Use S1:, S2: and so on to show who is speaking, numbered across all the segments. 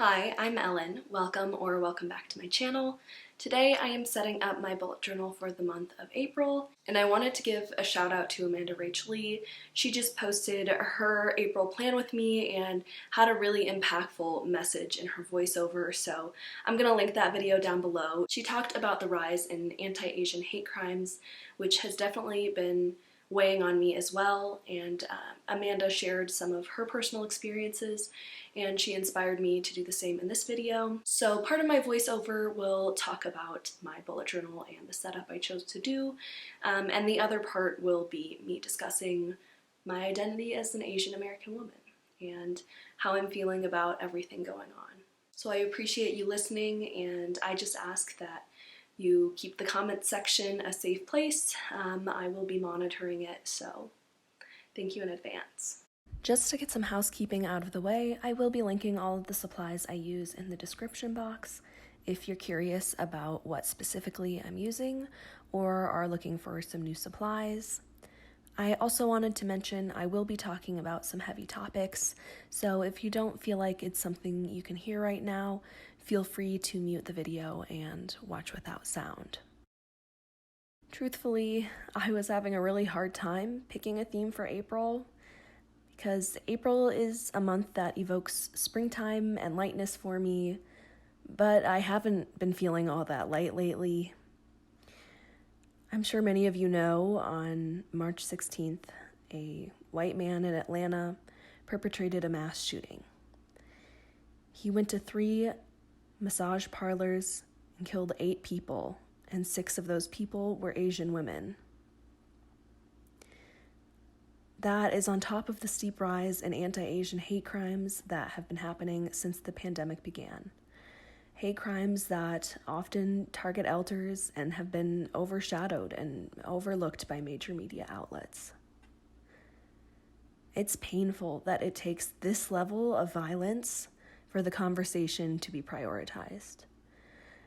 S1: Hi, I'm Ellen. Welcome back to my channel. Today I am setting up my bullet journal for the month of April, and I wanted to give a shout out to AmandaRachLee. She just posted her April plan with me and had a really impactful message in her voiceover, so I'm gonna link that video down below. She talked about the rise in anti-Asian hate crimes, which has definitely been weighing on me as well, and Amanda shared some of her personal experiences and she inspired me to do the same in this video. So part of my voiceover will talk about my bullet journal and the setup I chose to do, and the other part will be me discussing my identity as an Asian American woman and how I'm feeling about everything going on. So I appreciate you listening, and I just ask that you keep the comments section a safe place. I will be monitoring it, so thank you in advance. Just to get some housekeeping out of the way, I will be linking all of the supplies I use in the description box if you're curious about what specifically I'm using or are looking for some new supplies. I also wanted to mention I will be talking about some heavy topics, so if you don't feel like it's something you can hear right now, feel free to mute the video and watch without sound. Truthfully, I was having a really hard time picking a theme for April, because April is a month that evokes springtime and lightness for me, but I haven't been feeling all that light lately. I'm sure many of you know, on March 16th, a white man in Atlanta perpetrated a mass shooting. He went to 3 massage parlors and killed 8 people, and 6 of those people were Asian women. That is on top of the steep rise in anti-Asian hate crimes that have been happening since the pandemic began. Hate crimes that often target elders and have been overshadowed and overlooked by major media outlets. It's painful that it takes this level of violence for the conversation to be prioritized.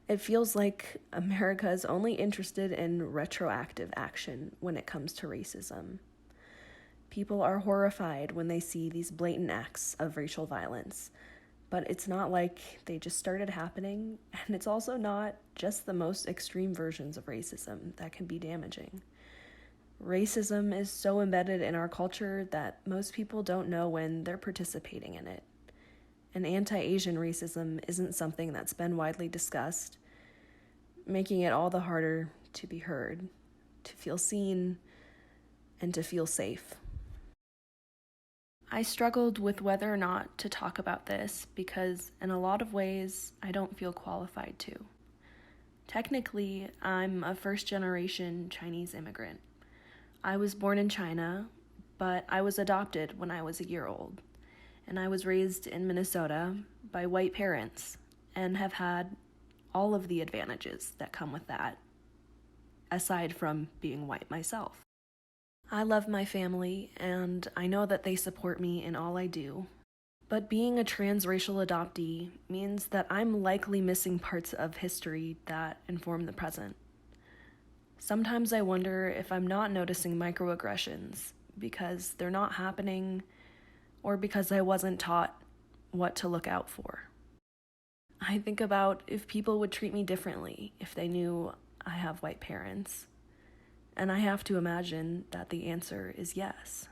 S1: It feels like America is only interested in retroactive action when it comes to racism. People are horrified when they see these blatant acts of racial violence, but it's not like they just started happening, and it's also not just the most extreme versions of racism that can be damaging. Racism is so embedded in our culture that most people don't know when they're participating in it. And anti-Asian racism isn't something that's been widely discussed, making it all the harder to be heard, to feel seen, and to feel safe. I struggled with whether or not to talk about this because in a lot of ways I don't feel qualified to. Technically, I'm a first-generation Chinese immigrant. I was born in China, but I was adopted when I was a year old, and I was raised in Minnesota by white parents and have had all of the advantages that come with that, aside from being white myself. I love my family, and I know that they support me in all I do. But being a transracial adoptee means that I'm likely missing parts of history that inform the present. Sometimes I wonder if I'm not noticing microaggressions because they're not happening, or because I wasn't taught what to look out for. I think about if people would treat me differently if they knew I have white parents. And I have to imagine that the answer is yes.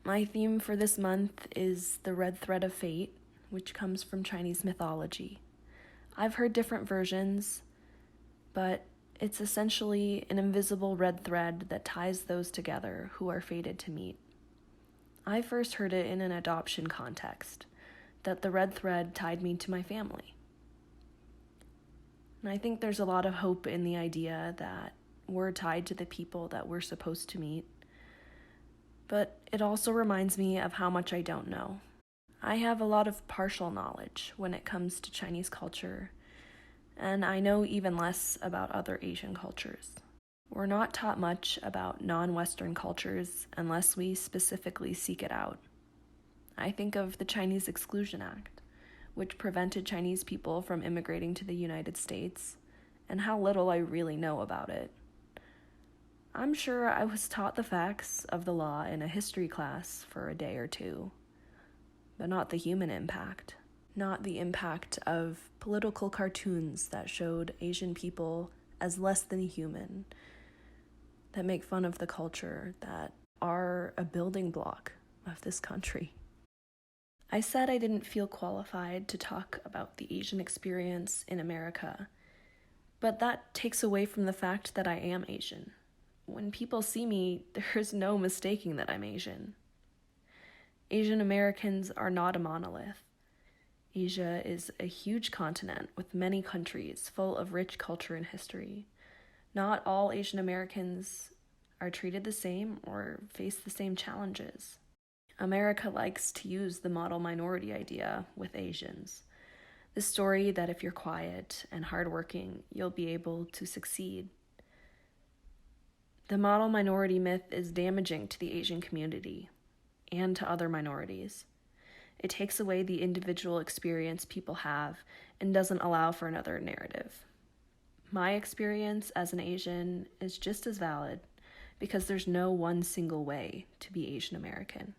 S1: My theme for this month is the red thread of fate, which comes from Chinese mythology. I've heard different versions, but it's essentially an invisible red thread that ties those together who are fated to meet. I first heard it in an adoption context, that the red thread tied me to my family. And I think there's a lot of hope in the idea that we're tied to the people that we're supposed to meet. But it also reminds me of how much I don't know. I have a lot of partial knowledge when it comes to Chinese culture, and I know even less about other Asian cultures. We're not taught much about non-Western cultures unless we specifically seek it out. I think of the Chinese Exclusion Act, which prevented Chinese people from immigrating to the United States, and how little I really know about it. I'm sure I was taught the facts of the law in a history class for a day or two, but not the human impact. Not the impact of political cartoons that showed Asian people as less than human, that make fun of the culture, that are a building block of this country. I said I didn't feel qualified to talk about the Asian experience in America, but that takes away from the fact that I am Asian. When people see me, there's no mistaking that I'm Asian. Asian Americans are not a monolith. Asia is a huge continent with many countries full of rich culture and history. Not all Asian Americans are treated the same or face the same challenges. America likes to use the model minority idea with Asians. The story that if you're quiet and hardworking, you'll be able to succeed. The model minority myth is damaging to the Asian community and to other minorities. It takes away the individual experience people have and doesn't allow for another narrative. My experience as an Asian is just as valid because there's no one single way to be Asian American.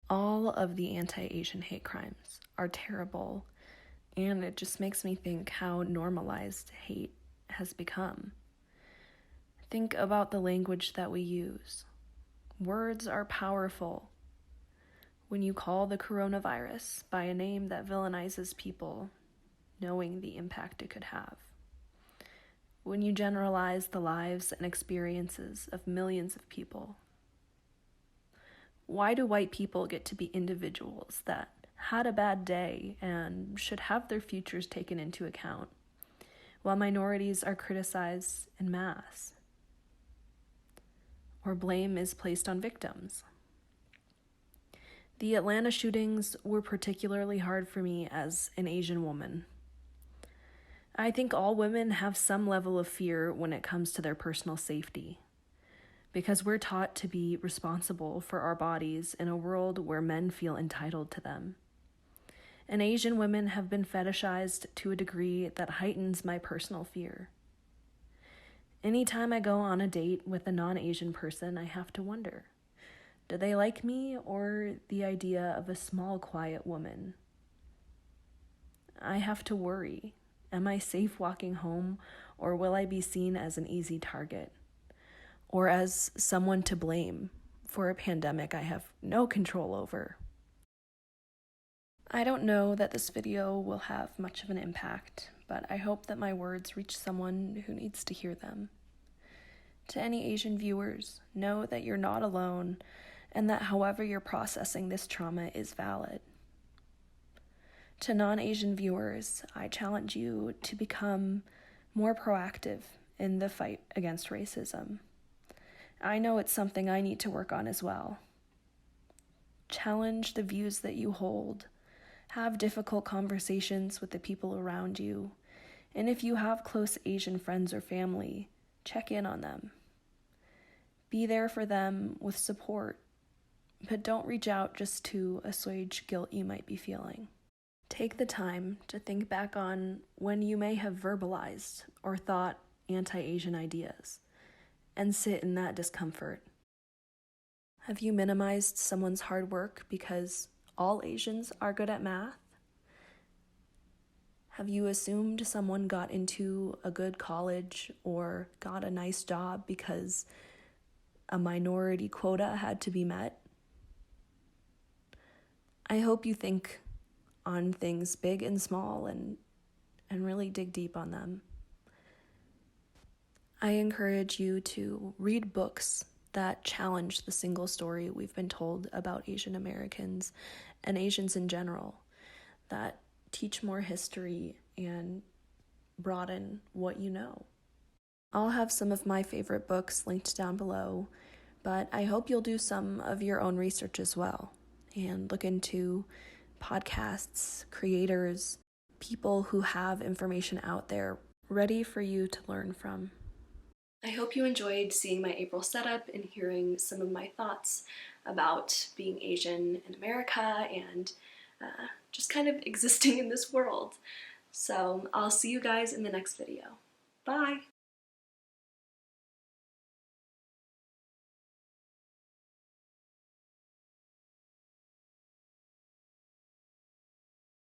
S1: All of the anti-Asian hate crimes are terrible, and it just makes me think how normalized hate has become. Think about the language that we use. Words are powerful. When you call the coronavirus by a name that villainizes people, knowing the impact it could have. When you generalize the lives and experiences of millions of people. Why do white people get to be individuals that had a bad day and should have their futures taken into account, while minorities are criticized en masse? Or blame is placed on victims. The Atlanta shootings were particularly hard for me as an Asian woman. I think all women have some level of fear when it comes to their personal safety, because we're taught to be responsible for our bodies in a world where men feel entitled to them. And Asian women have been fetishized to a degree that heightens my personal fear. Anytime I go on a date with a non-Asian person, I have to wonder, do they like me or the idea of a small, quiet woman? I have to worry. Am I safe walking home, or will I be seen as an easy target? Or as someone to blame for a pandemic I have no control over? I don't know that this video will have much of an impact, but I hope that my words reach someone who needs to hear them. To any Asian viewers, know that you're not alone, and that however you're processing this trauma is valid. To non-Asian viewers, I challenge you to become more proactive in the fight against racism. I know it's something I need to work on as well. Challenge the views that you hold. Have difficult conversations with the people around you. And if you have close Asian friends or family, check in on them. Be there for them with support, but don't reach out just to assuage guilt you might be feeling. Take the time to think back on when you may have verbalized or thought anti-Asian ideas, and sit in that discomfort. Have you minimized someone's hard work because all Asians are good at math? Have you assumed someone got into a good college or got a nice job because a minority quota had to be met? I hope you think on things big and small and really dig deep on them. I encourage you to read books that challenge the single story we've been told about Asian Americans and Asians in general, that teach more history and broaden what you know. I'll have some of my favorite books linked down below, but I hope you'll do some of your own research as well and look into podcasts, creators, people who have information out there ready for you to learn from. I hope you enjoyed seeing my April setup and hearing some of my thoughts about being Asian in America and just kind of existing in this world. So I'll see you guys in the next video. Bye!